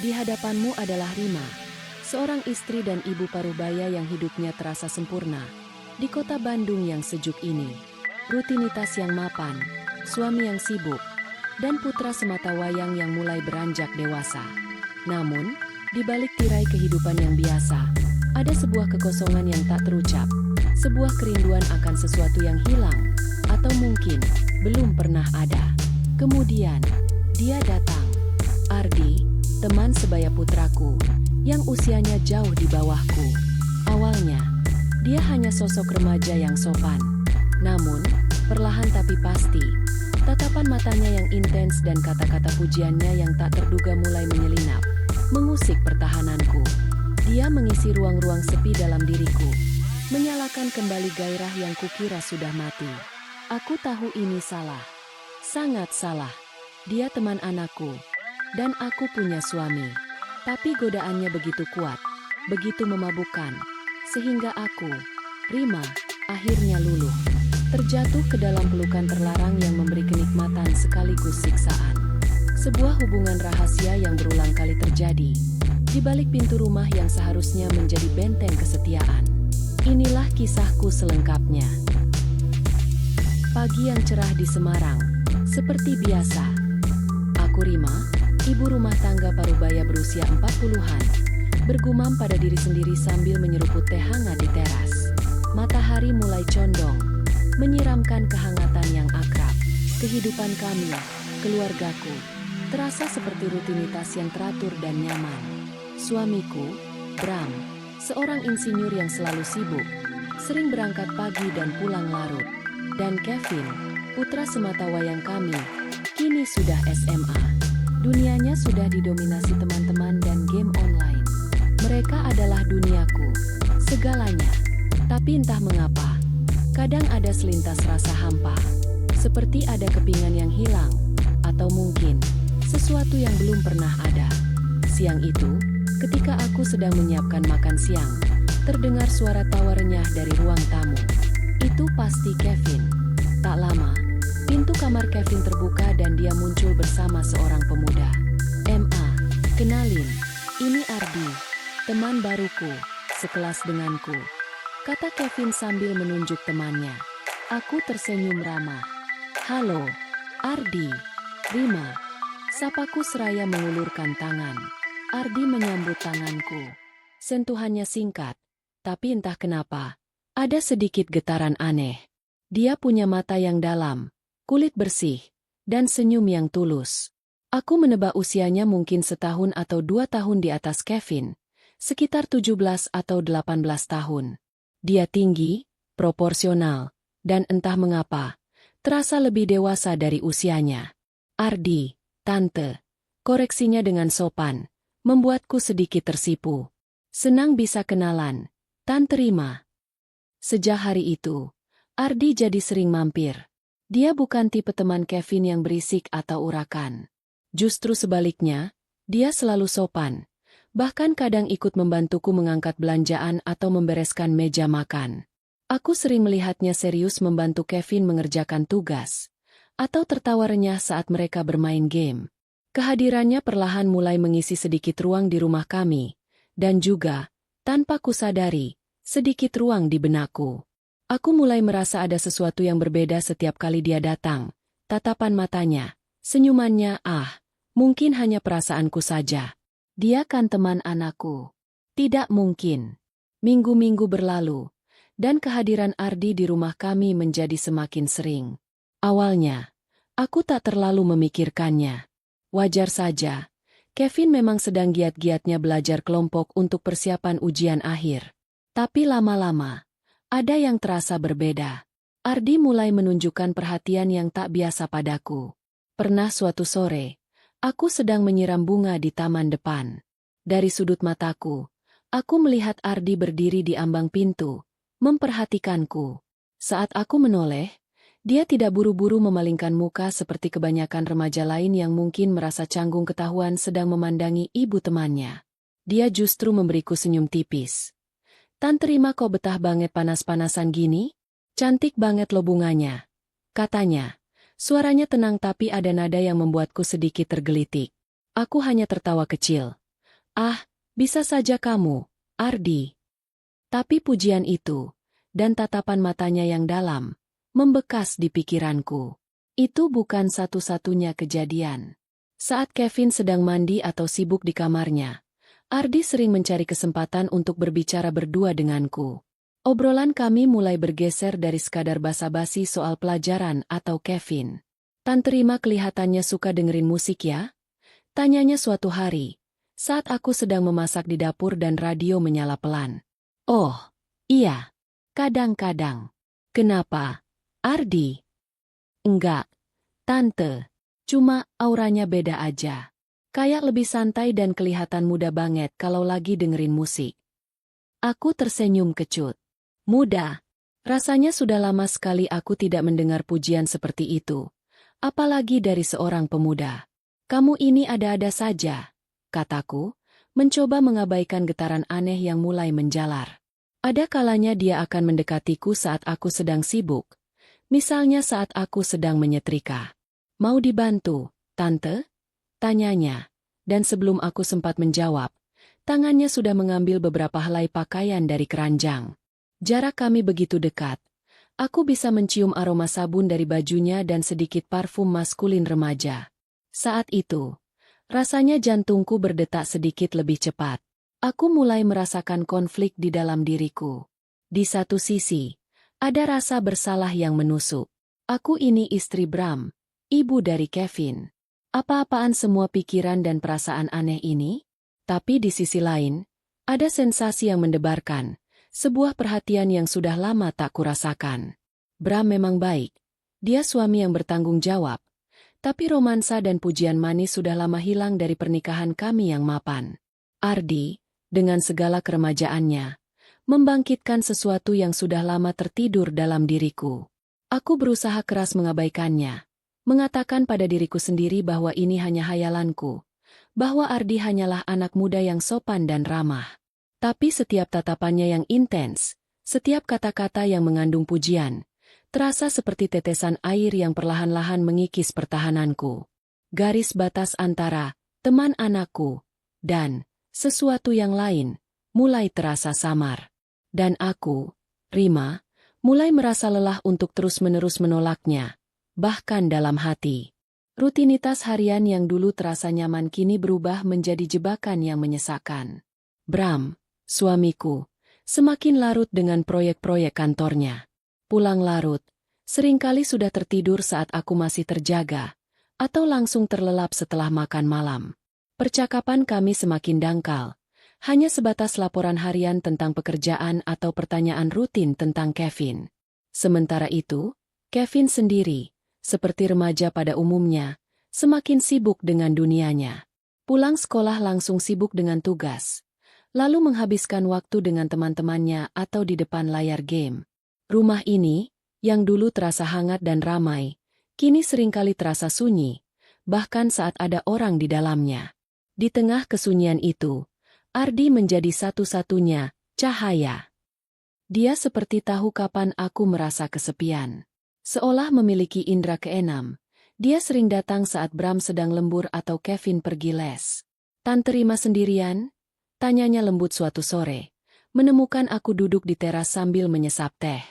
Di hadapanmu adalah Rima, seorang istri dan ibu parubaya yang hidupnya terasa sempurna. Di kota Bandung yang sejuk ini, rutinitas yang mapan, suami yang sibuk, dan putra sematawayang yang mulai beranjak dewasa. Namun, di balik tirai kehidupan yang biasa, ada sebuah kekosongan yang tak terucap, sebuah kerinduan akan sesuatu yang hilang, atau mungkin belum pernah ada. Kemudian, dia datang. Ardi, teman sebaya putraku, yang usianya jauh di bawahku. Awalnya, dia hanya sosok remaja yang sopan. Namun, perlahan tapi pasti, tatapan matanya yang intens dan kata-kata pujiannya yang tak terduga mulai menyelinap, mengusik pertahananku. Dia mengisi ruang-ruang sepi dalam diriku, menyalakan kembali gairah yang kukira sudah mati. Aku tahu ini salah. Sangat salah. Dia teman anakku. Dan aku punya suami. Tapi godaannya begitu kuat, begitu memabukkan, sehingga aku, Rima, akhirnya luluh. Terjatuh ke dalam pelukan terlarang yang memberi kenikmatan sekaligus siksaan. Sebuah hubungan rahasia yang berulang kali terjadi, di balik pintu rumah yang seharusnya menjadi benteng kesetiaan. Inilah kisahku selengkapnya. Pagi yang cerah di Semarang, seperti biasa. Aku Rima, ibu rumah tangga parubaya berusia 40-an, bergumam pada diri sendiri sambil menyeruput teh hangat di teras. Matahari mulai condong, menyiramkan kehangatan yang akrab. Kehidupan kami, keluargaku, terasa seperti rutinitas yang teratur dan nyaman. Suamiku, Bram, seorang insinyur yang selalu sibuk, sering berangkat pagi dan pulang larut. Dan Kevin, putra sematawayang kami, kini sudah SMA. Dunianya sudah didominasi teman-teman dan game online. Mereka adalah duniaku, segalanya. Tapi entah mengapa, kadang ada selintas rasa hampa. Seperti ada kepingan yang hilang, atau mungkin sesuatu yang belum pernah ada. Siang itu, ketika aku sedang menyiapkan makan siang, terdengar suara tawa renyah dari ruang tamu. Itu pasti Kevin. Tak lama, pintu kamar Kevin terbuka dan dia muncul bersama seorang pemuda. "Ma, kenalin, ini Ardi, teman baruku, sekelas denganku," kata Kevin sambil menunjuk temannya. Aku tersenyum ramah. "Halo, Ardi, Rima," sapaku seraya mengulurkan tangan. Ardi menyambut tanganku. Sentuhannya singkat, tapi entah kenapa, ada sedikit getaran aneh. Dia punya mata yang dalam, kulit bersih, dan senyum yang tulus. Aku menebak usianya mungkin setahun atau 2 tahun di atas Kevin, sekitar 17 atau 18 tahun. Dia tinggi, proporsional, dan entah mengapa, terasa lebih dewasa dari usianya. "Ardi, tante," koreksinya dengan sopan, membuatku sedikit tersipu. "Senang bisa kenalan, Tante Rima." Sejak hari itu, Ardi jadi sering mampir. Dia bukan tipe teman Kevin yang berisik atau urakan. Justru sebaliknya, dia selalu sopan. Bahkan kadang ikut membantuku mengangkat belanjaan atau membereskan meja makan. Aku sering melihatnya serius membantu Kevin mengerjakan tugas, atau tertawa renyah saat mereka bermain game. Kehadirannya perlahan mulai mengisi sedikit ruang di rumah kami, dan juga, tanpa kusadari, sedikit ruang di benakku. Aku mulai merasa ada sesuatu yang berbeda setiap kali dia datang. Tatapan matanya, senyumannya, mungkin hanya perasaanku saja. Dia kan teman anakku. Tidak mungkin. Minggu-minggu berlalu, dan kehadiran Ardi di rumah kami menjadi semakin sering. Awalnya, aku tak terlalu memikirkannya. Wajar saja, Kevin memang sedang giat-giatnya belajar kelompok untuk persiapan ujian akhir. Tapi lama-lama, ada yang terasa berbeda. Ardi mulai menunjukkan perhatian yang tak biasa padaku. Pernah suatu sore, aku sedang menyiram bunga di taman depan. Dari sudut mataku, aku melihat Ardi berdiri di ambang pintu, memperhatikanku. Saat aku menoleh, dia tidak buru-buru memalingkan muka seperti kebanyakan remaja lain yang mungkin merasa canggung ketahuan sedang memandangi ibu temannya. Dia justru memberiku senyum tipis. "Tante Rima kok betah banget panas-panasan gini? Cantik banget lo bunganya," katanya. Suaranya tenang tapi ada nada yang membuatku sedikit tergelitik. Aku hanya tertawa kecil. Ah, bisa saja kamu, Ardi. Tapi pujian itu, dan tatapan matanya yang dalam, membekas di pikiranku. Itu bukan satu-satunya kejadian. Saat Kevin sedang mandi atau sibuk di kamarnya, Ardi sering mencari kesempatan untuk berbicara berdua denganku. Obrolan kami mulai bergeser dari sekadar basa-basi soal pelajaran atau Kevin. Tante Rima kelihatannya suka dengerin musik ya? Tanyanya suatu hari, saat aku sedang memasak di dapur dan radio menyala pelan. Oh, iya. Kadang-kadang. Kenapa, Ardi? Enggak, Tante. Cuma auranya beda aja. Kayak lebih santai dan kelihatan muda banget kalau lagi dengerin musik. Aku tersenyum kecut. Muda. Rasanya sudah lama sekali aku tidak mendengar pujian seperti itu. Apalagi dari seorang pemuda. Kamu ini ada-ada saja, kataku, mencoba mengabaikan getaran aneh yang mulai menjalar. Ada kalanya dia akan mendekatiku saat aku sedang sibuk. Misalnya saat aku sedang menyetrika. Mau dibantu, Tante? Tanyanya. Dan sebelum aku sempat menjawab, tangannya sudah mengambil beberapa helai pakaian dari keranjang. Jarak kami begitu dekat. Aku bisa mencium aroma sabun dari bajunya dan sedikit parfum maskulin remaja. Saat itu, rasanya jantungku berdetak sedikit lebih cepat. Aku mulai merasakan konflik di dalam diriku. Di satu sisi, ada rasa bersalah yang menusuk. Aku ini istri Bram, ibu dari Kevin. Apa-apaan semua pikiran dan perasaan aneh ini? Tapi di sisi lain, ada sensasi yang mendebarkan, sebuah perhatian yang sudah lama tak kurasakan. Bram memang baik. Dia suami yang bertanggung jawab. Tapi romansa dan pujian manis sudah lama hilang dari pernikahan kami yang mapan. Ardi, dengan segala keremajaannya, membangkitkan sesuatu yang sudah lama tertidur dalam diriku. Aku berusaha keras mengabaikannya, mengatakan pada diriku sendiri bahwa ini hanya hayalanku, bahwa Ardi hanyalah anak muda yang sopan dan ramah. Tapi setiap tatapannya yang intens, setiap kata-kata yang mengandung pujian, terasa seperti tetesan air yang perlahan-lahan mengikis pertahananku. Garis batas antara teman anakku dan sesuatu yang lain mulai terasa samar. Dan aku, Rima, mulai merasa lelah untuk terus-menerus menolaknya, bahkan dalam hati. Rutinitas harian yang dulu terasa nyaman kini berubah menjadi jebakan yang menyesakkan. Bram, suamiku, semakin larut dengan proyek-proyek kantornya. Pulang larut, seringkali sudah tertidur saat aku masih terjaga, atau langsung terlelap setelah makan malam. Percakapan kami semakin dangkal, hanya sebatas laporan harian tentang pekerjaan atau pertanyaan rutin tentang Kevin. Sementara itu, Kevin sendiri, seperti remaja pada umumnya, semakin sibuk dengan dunianya. Pulang sekolah langsung sibuk dengan tugas, lalu menghabiskan waktu dengan teman-temannya atau di depan layar game. Rumah ini, yang dulu terasa hangat dan ramai, kini seringkali terasa sunyi, bahkan saat ada orang di dalamnya. Di tengah kesunyian itu, Ardi menjadi satu-satunya cahaya. Dia seperti tahu kapan aku merasa kesepian. Seolah memiliki indera keenam, dia sering datang saat Bram sedang lembur atau Kevin pergi les. Tante Rima sendirian? Tanyanya lembut suatu sore, menemukan aku duduk di teras sambil menyesap teh.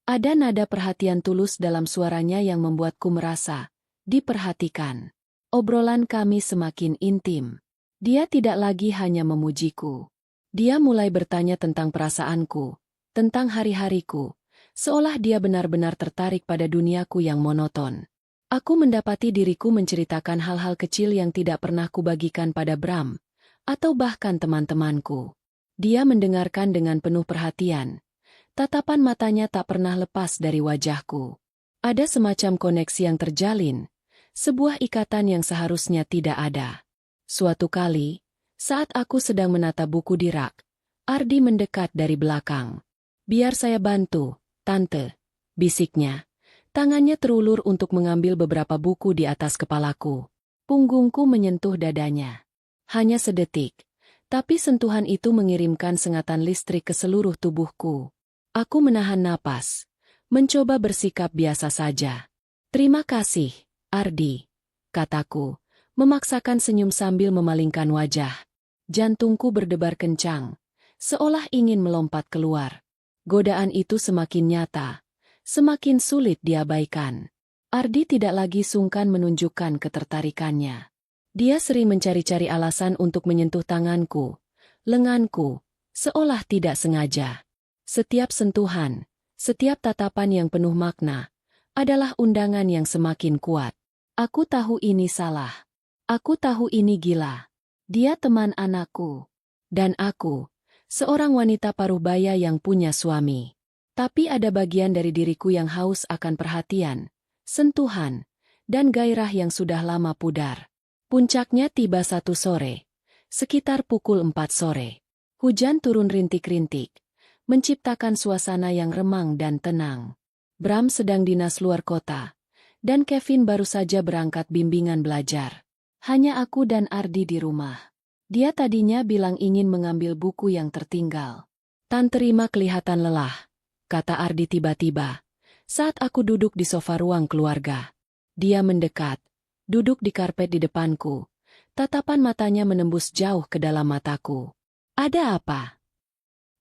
Ada nada perhatian tulus dalam suaranya yang membuatku merasa diperhatikan. Obrolan kami semakin intim. Dia tidak lagi hanya memujiku. Dia mulai bertanya tentang perasaanku, tentang hari-hariku, seolah dia benar-benar tertarik pada duniaku yang monoton. Aku mendapati diriku menceritakan hal-hal kecil yang tidak pernah kubagikan pada Bram, atau bahkan teman-temanku. Dia mendengarkan dengan penuh perhatian. Tatapan matanya tak pernah lepas dari wajahku. Ada semacam koneksi yang terjalin, sebuah ikatan yang seharusnya tidak ada. Suatu kali, saat aku sedang menata buku di rak, Ardi mendekat dari belakang. "Biar saya bantu, Tante," bisiknya. Tangannya terulur untuk mengambil beberapa buku di atas kepalaku. Punggungku menyentuh dadanya. Hanya sedetik, tapi sentuhan itu mengirimkan sengatan listrik ke seluruh tubuhku. Aku menahan napas, mencoba bersikap biasa saja. "Terima kasih, Ardi," kataku, memaksakan senyum sambil memalingkan wajah. Jantungku berdebar kencang, seolah ingin melompat keluar. Godaan itu semakin nyata, semakin sulit diabaikan. Ardi tidak lagi sungkan menunjukkan ketertarikannya. Dia sering mencari-cari alasan untuk menyentuh tanganku, lenganku, seolah tidak sengaja. Setiap sentuhan, setiap tatapan yang penuh makna, adalah undangan yang semakin kuat. Aku tahu ini salah. Aku tahu ini gila. Dia teman anakku. Dan aku, seorang wanita paruh baya yang punya suami. Tapi ada bagian dari diriku yang haus akan perhatian, sentuhan, dan gairah yang sudah lama pudar. Puncaknya tiba satu sore, sekitar pukul 4 sore. Hujan turun rintik-rintik, menciptakan suasana yang remang dan tenang. Bram sedang dinas luar kota, dan Kevin baru saja berangkat bimbingan belajar. Hanya aku dan Ardi di rumah. Dia tadinya bilang ingin mengambil buku yang tertinggal. "Tante Rima kelihatan lelah," kata Ardi tiba-tiba, saat aku duduk di sofa ruang keluarga. Dia mendekat, duduk di karpet di depanku. Tatapan matanya menembus jauh ke dalam mataku. "Ada apa?"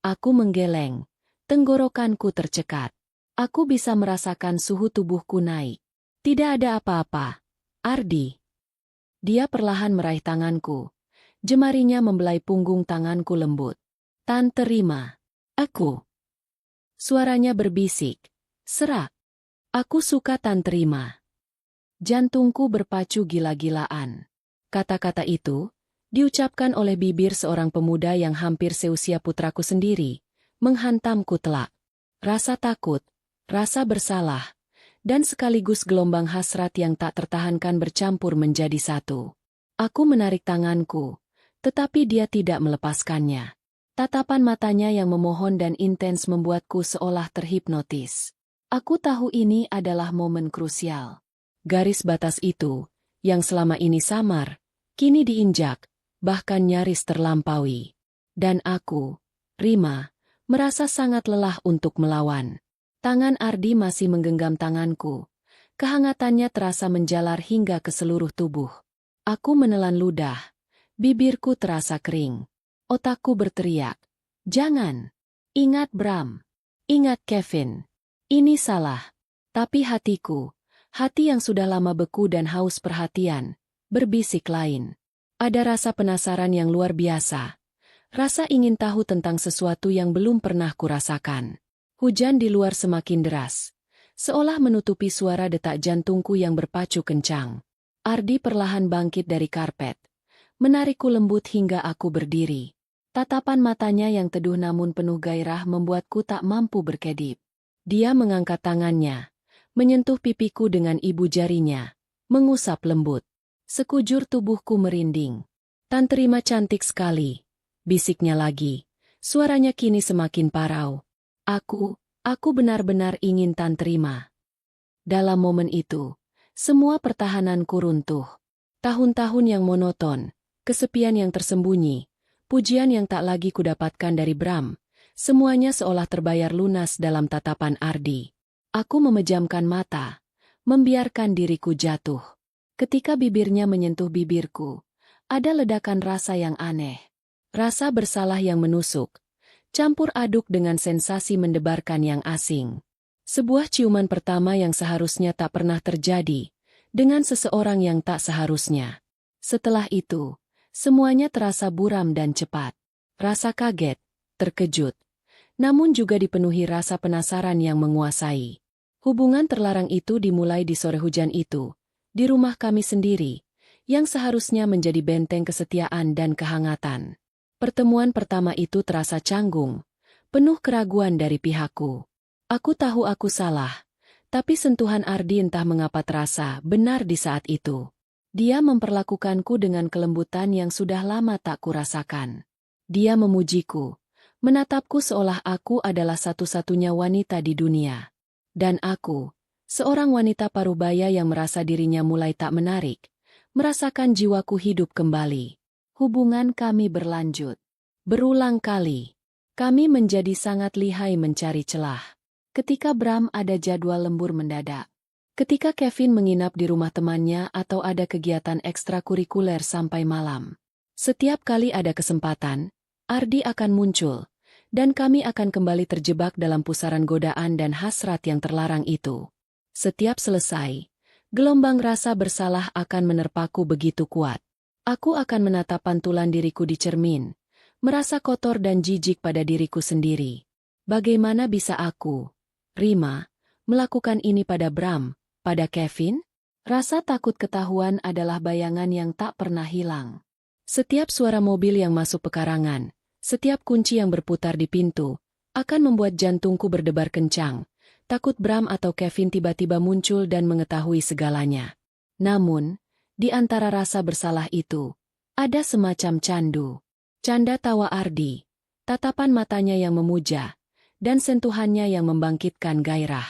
Aku menggeleng, tenggorokanku tercekat. Aku bisa merasakan suhu tubuhku naik. "Tidak ada apa-apa, Ardi." Dia perlahan meraih tanganku. Jemarinya membelai punggung tanganku lembut. "Tante Rima." "Aku." Suaranya berbisik, serak. "Aku suka Tante Rima." Jantungku berpacu gila-gilaan. Kata-kata itu diucapkan oleh bibir seorang pemuda yang hampir seusia putraku sendiri, menghantamku telak. Rasa takut, rasa bersalah, dan sekaligus gelombang hasrat yang tak tertahankan bercampur menjadi satu. Aku menarik tanganku, tetapi dia tidak melepaskannya. Tatapan matanya yang memohon dan intens membuatku seolah terhipnotis. Aku tahu ini adalah momen krusial. Garis batas itu, yang selama ini samar, kini diinjak, bahkan nyaris terlampaui. Dan aku, Rima, merasa sangat lelah untuk melawan. Tangan Ardi masih menggenggam tanganku. Kehangatannya terasa menjalar hingga ke seluruh tubuh. Aku menelan ludah. Bibirku terasa kering. Otakku berteriak, "Jangan! Ingat Bram! Ingat Kevin! Ini salah." Tapi hatiku, hati yang sudah lama beku dan haus perhatian, berbisik lain. Ada rasa penasaran yang luar biasa. Rasa ingin tahu tentang sesuatu yang belum pernah kurasakan. Hujan di luar semakin deras, seolah menutupi suara detak jantungku yang berpacu kencang. Ardi perlahan bangkit dari karpet, menarikku lembut hingga aku berdiri. Tatapan matanya yang teduh namun penuh gairah membuatku tak mampu berkedip. Dia mengangkat tangannya, menyentuh pipiku dengan ibu jarinya, mengusap lembut. Sekujur tubuhku merinding. "Tante Rima cantik sekali," bisiknya lagi. Suaranya kini semakin parau. Aku benar-benar ingin Tante Rima. Dalam momen itu, semua pertahananku runtuh. Tahun-tahun yang monoton, kesepian yang tersembunyi, pujian yang tak lagi kudapatkan dari Bram, semuanya seolah terbayar lunas dalam tatapan Ardi. Aku memejamkan mata, membiarkan diriku jatuh. Ketika bibirnya menyentuh bibirku, ada ledakan rasa yang aneh. Rasa bersalah yang menusuk, campur aduk dengan sensasi mendebarkan yang asing. Sebuah ciuman pertama yang seharusnya tak pernah terjadi, dengan seseorang yang tak seharusnya. Setelah itu, semuanya terasa buram dan cepat. Rasa kaget, terkejut, namun juga dipenuhi rasa penasaran yang menguasai. Hubungan terlarang itu dimulai di sore hujan itu, di rumah kami sendiri, yang seharusnya menjadi benteng kesetiaan dan kehangatan. Pertemuan pertama itu terasa canggung, penuh keraguan dari pihakku. Aku tahu aku salah, tapi sentuhan Ardi entah mengapa terasa benar di saat itu. Dia memperlakukanku dengan kelembutan yang sudah lama tak kurasakan. Dia memujiku, menatapku seolah aku adalah satu-satunya wanita di dunia. Dan aku, seorang wanita paruh-baya yang merasa dirinya mulai tak menarik, merasakan jiwaku hidup kembali. Hubungan kami berlanjut. Berulang kali, kami menjadi sangat lihai mencari celah. Ketika Bram ada jadwal lembur mendadak. Ketika Kevin menginap di rumah temannya atau ada kegiatan ekstrakurikuler sampai malam. Setiap kali ada kesempatan, Ardi akan muncul, dan kami akan kembali terjebak dalam pusaran godaan dan hasrat yang terlarang itu. Setiap selesai, gelombang rasa bersalah akan menerpaku begitu kuat. Aku akan menatap pantulan diriku di cermin, merasa kotor dan jijik pada diriku sendiri. Bagaimana bisa aku, Rima, melakukan ini pada Bram, pada Kevin? Rasa takut ketahuan adalah bayangan yang tak pernah hilang. Setiap suara mobil yang masuk pekarangan, setiap kunci yang berputar di pintu, akan membuat jantungku berdebar kencang. Takut Bram atau Kevin tiba-tiba muncul dan mengetahui segalanya. Namun, di antara rasa bersalah itu, ada semacam candu. Canda tawa Ardi, tatapan matanya yang memuja, dan sentuhannya yang membangkitkan gairah.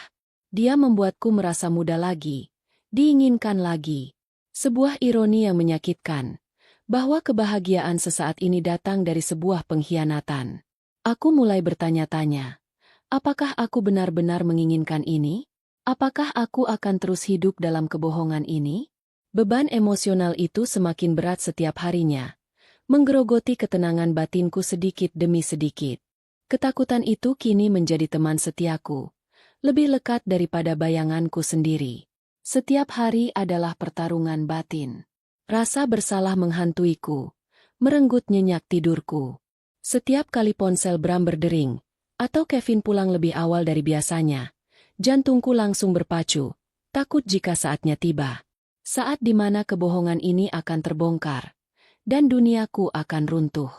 Dia membuatku merasa muda lagi, diinginkan lagi. Sebuah ironi yang menyakitkan, bahwa kebahagiaan sesaat ini datang dari sebuah pengkhianatan. Aku mulai bertanya-tanya, apakah aku benar-benar menginginkan ini? Apakah aku akan terus hidup dalam kebohongan ini? Beban emosional itu semakin berat setiap harinya, menggerogoti ketenangan batinku sedikit demi sedikit. Ketakutan itu kini menjadi teman setiaku, lebih lekat daripada bayanganku sendiri. Setiap hari adalah pertarungan batin. Rasa bersalah menghantuiku, merenggut nyenyak tidurku. Setiap kali ponsel Bram berdering, atau Kevin pulang lebih awal dari biasanya, jantungku langsung berpacu, takut jika saatnya tiba. Saat di mana kebohongan ini akan terbongkar, dan duniaku akan runtuh.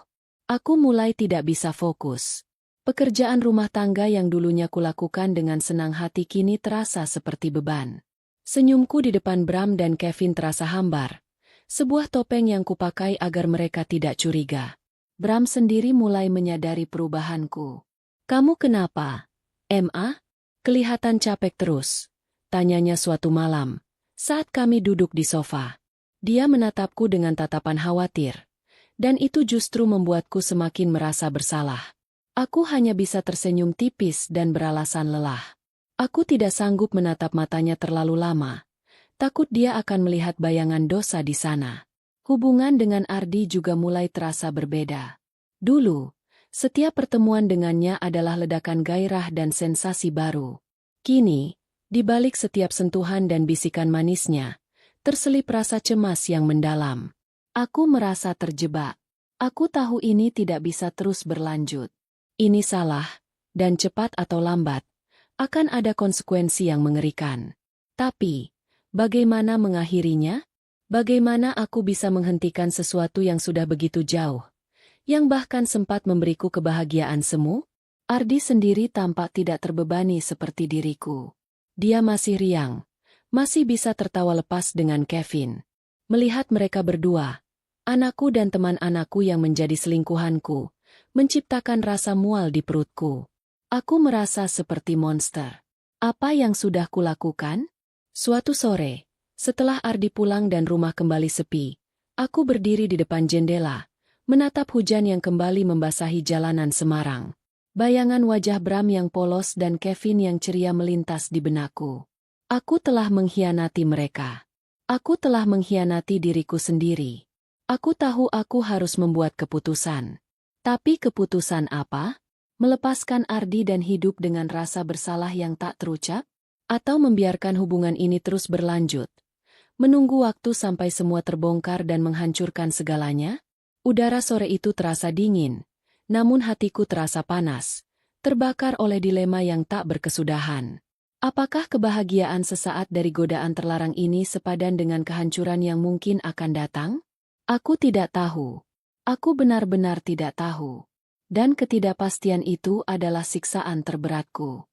Aku mulai tidak bisa fokus. Pekerjaan rumah tangga yang dulunya kulakukan dengan senang hati kini terasa seperti beban. Senyumku di depan Bram dan Kevin terasa hambar. Sebuah topeng yang kupakai agar mereka tidak curiga. Bram sendiri mulai menyadari perubahanku. "Kamu kenapa, Ma? Kelihatan capek terus," tanyanya suatu malam, saat kami duduk di sofa. Dia menatapku dengan tatapan khawatir, dan itu justru membuatku semakin merasa bersalah. Aku hanya bisa tersenyum tipis dan beralasan lelah. Aku tidak sanggup menatap matanya terlalu lama. Takut dia akan melihat bayangan dosa di sana. Hubungan dengan Ardi juga mulai terasa berbeda. Dulu, setiap pertemuan dengannya adalah ledakan gairah dan sensasi baru. Kini, di balik setiap sentuhan dan bisikan manisnya, terselip rasa cemas yang mendalam. Aku merasa terjebak. Aku tahu ini tidak bisa terus berlanjut. Ini salah, dan cepat atau lambat, akan ada konsekuensi yang mengerikan. Tapi, bagaimana mengakhirinya? Bagaimana aku bisa menghentikan sesuatu yang sudah begitu jauh, yang bahkan sempat memberiku kebahagiaan semu? Ardi sendiri tampak tidak terbebani seperti diriku. Dia masih riang, masih bisa tertawa lepas dengan Kevin. Melihat mereka berdua, anakku dan teman anakku yang menjadi selingkuhanku, menciptakan rasa mual di perutku. Aku merasa seperti monster. Apa yang sudah kulakukan? Suatu sore, setelah Ardi pulang dan rumah kembali sepi, aku berdiri di depan jendela, menatap hujan yang kembali membasahi jalanan Semarang. Bayangan wajah Bram yang polos dan Kevin yang ceria melintas di benakku. Aku telah mengkhianati mereka. Aku telah mengkhianati diriku sendiri. Aku tahu aku harus membuat keputusan. Tapi keputusan apa? Melepaskan Ardi dan hidup dengan rasa bersalah yang tak terucap? Atau membiarkan hubungan ini terus berlanjut? Menunggu waktu sampai semua terbongkar dan menghancurkan segalanya? Udara sore itu terasa dingin, namun hatiku terasa panas, terbakar oleh dilema yang tak berkesudahan. Apakah kebahagiaan sesaat dari godaan terlarang ini sepadan dengan kehancuran yang mungkin akan datang? Aku tidak tahu. Aku benar-benar tidak tahu. Dan ketidakpastian itu adalah siksaan terberatku.